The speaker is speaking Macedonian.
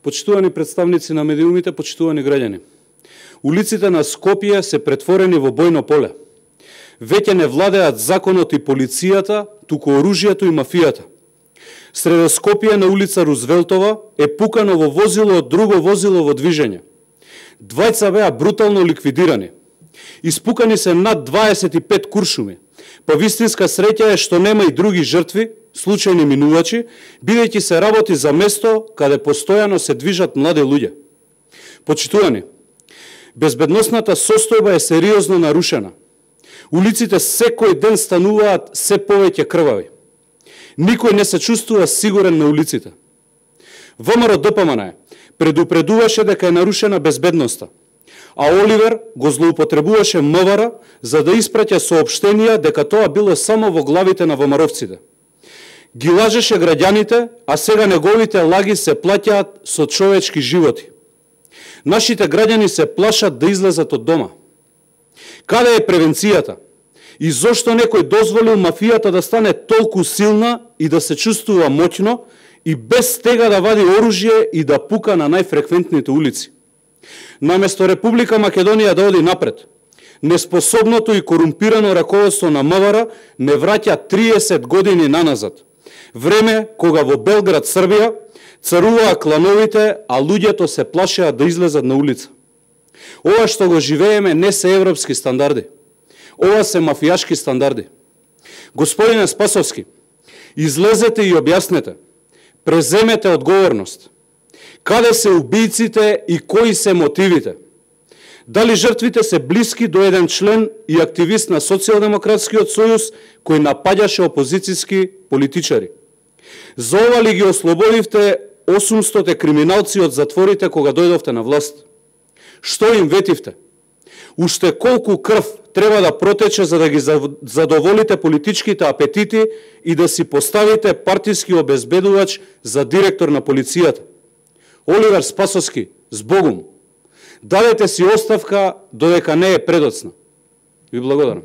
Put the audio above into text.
Почитувани представници на медиумите, почитувани граѓани. Улиците на Скопје се претворени во бојно поле. Веќе не владеат законот и полицијата, туку оружјето и мафијата. Среде Скопје на улица Рузвелтова е пукано во возило од друго возило во движење. Двајца беа брутално ликвидирани. Испукани се над 25 куршуми. Па вистинска среќа е што нема и други жртви, случајни минувачи, бидејќи се работи за место каде постојано се движат млади луѓе. Почитувани, безбедносната состојба е сериозно нарушена. Улиците секој ден стануваат се повеќе крвави. Никој не се чувствува сигурен на улиците. ВМРО ДПМН предупредуваше дека е нарушена безбедноста, а Оливер го злоупотребуваше МВР за да испраќа соопштенија дека тоа било само во главите на ВМРО-вците. Ги лажеше граѓаните, а сега неговите лаги се плаќаат со човечки животи. Нашите граѓани се плашат да излезат од дома. Каде е превенцијата? И зошто некој дозволил мафијата да стане толку силна и да се чувствува моќно и без тега да вади оружје и да пука на најфреквентните улици? Наместо Република Македонија да оди напред, неспособното и корумпирано раководство на МВР не враќа 30 години наназад. Време кога во Белград, Србија, царуваа клановите, а луѓето се плашеа да излезат на улица. Ова што го живееме не се европски стандарди. Ова се мафијашки стандарди. Господине Спасовски, излезете и објаснете. Преземете одговорност. Каде се убијците и кои се мотивите? Дали жртвите се блиски до еден член и активист на Социјалдемократскиот сојуз кој напаѓаше опозицијски политичари? За ова ли ги ослободивте 800 криминалци од затворите кога дојдовте на власт? Што им ветивте? Уште колку крв треба да протече за да ги задоволите политичките апетити и да си поставите партиски обезбедувач за директор на полицијата? Оливер Спасовски, збогум, дадете си оставка додека не е предоцна. Ви благодарам.